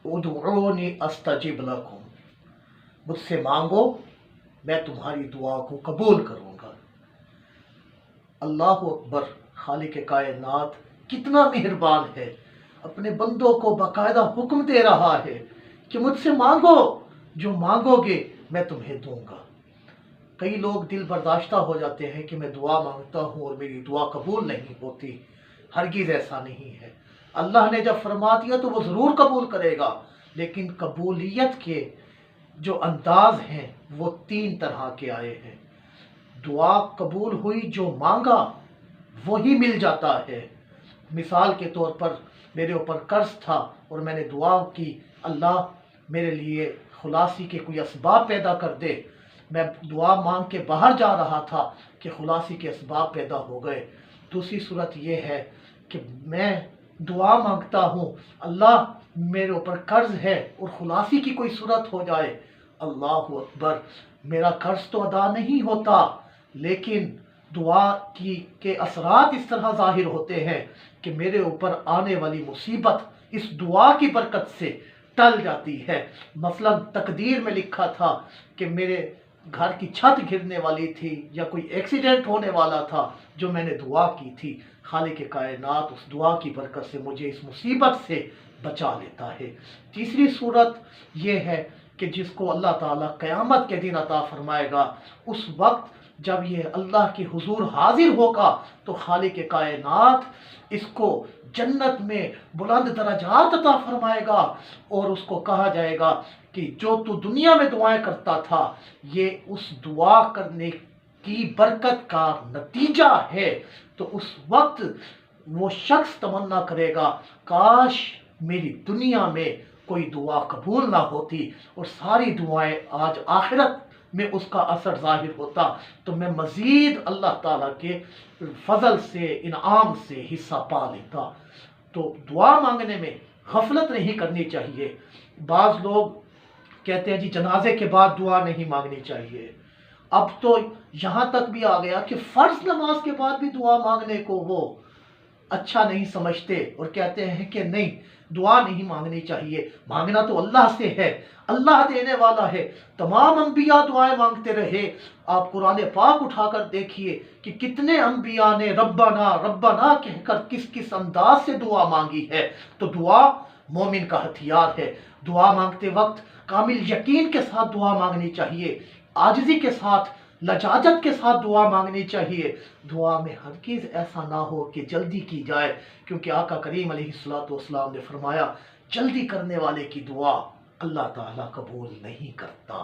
उदऊनी अस्तजिब लकुम, मुझसे मांगो मैं तुम्हारी दुआ को कबूल करूँगा। अल्लाह अकबर, खालिक कायनात कितना मेहरबान है, अपने बंदों को बाकायदा हुक्म दे रहा है कि मुझसे मांगो, जो मांगोगे मैं तुम्हें दूंगा। कई लोग दिल बर्दाश्ता हो जाते हैं कि मैं दुआ मांगता हूँ और मेरी दुआ कबूल नहीं होती। हरगिज़ ऐसा नहीं है। अल्लाह ने जब फरमा दिया तो वो ज़रूर कबूल करेगा, लेकिन कबूलियत के जो अंदाज हैं वो 3 तरह के आए हैं। दुआ कबूल हुई, जो मांगा वही मिल जाता है। मिसाल के तौर पर मेरे ऊपर कर्ज था और मैंने दुआ की, अल्लाह मेरे लिए खुलासी के कोई असबाब पैदा कर दे। मैं दुआ मांग के बाहर जा रहा था कि खुलासी के असबाब पैदा हो गए। दूसरी सूरत ये है कि मैं दुआ मांगता हूँ, अल्लाह मेरे ऊपर कर्ज है और खुलासी की कोई सूरत हो जाए। अल्लाह अकबर, मेरा कर्ज तो अदा नहीं होता, लेकिन दुआ की के असरात इस तरह ज़ाहिर होते हैं कि मेरे ऊपर आने वाली मुसीबत इस दुआ की बरकत से टल जाती है। मसलन तकदीर में लिखा था कि मेरे घर की छत गिरने वाली थी या कोई एक्सीडेंट होने वाला था, जो मैंने दुआ की थी, खालिक कायनात उस दुआ की बरकत से मुझे इस मुसीबत से बचा लेता है। तीसरी सूरत ये है कि जिसको अल्लाह ताला क़यामत के दिन अता फरमाएगा, उस वक्त जब ये अल्लाह के हुजूर हाजिर होगा तो खालिक कायनात इसको जन्नत में बुलंद दरजात अता फरमाएगा और उसको कहा जाएगा कि जो तू दुनिया में दुआएं करता था, ये उस दुआ करने की बरकत का नतीजा है। तो उस वक्त वो शख्स तमन्ना करेगा, काश मेरी दुनिया में कोई दुआ कबूल ना होती और सारी दुआएं आज आखिरत में उसका असर जाहिर होता, तो मैं मज़ीद अल्लाह ताला के फजल से, इनाम से हिस्सा पा लेता। तो दुआ मांगने में गफलत नहीं करनी चाहिए। बाज़ लोग कहते हैं जी जनाजे के बाद दुआ नहीं मांगनी चाहिए। अब तो यहाँ तक भी आ गया कि फ़र्ज नमाज के बाद भी दुआ मांगने को वो अच्छा नहीं समझते और कहते हैं कि नहीं, दुआ नहीं मांगनी चाहिए, मांगना तो अल्लाह से है, अल्लाह देने वाला है। तमाम अंबिया दुआएं मांगते रहे। आप कुरान पाक उठाकर देखिए कि कितने अंबिया ने रब्बाना रब्बाना कहकर किस किस अंदाज से दुआ मांगी है। तो दुआ मोमिन का हथियार है। दुआ मांगते वक्त कामिल यकीन के साथ दुआ मांगनी चाहिए, आजिज़ी के साथ, लजाजत के साथ दुआ मांगनी चाहिए। दुआ में हरगिज़ ऐसा ना हो कि जल्दी की जाए, क्योंकि आका करीम अलैहिस्सलाम ने फरमाया, जल्दी करने वाले की दुआ अल्लाह ताला कबूल नहीं करता।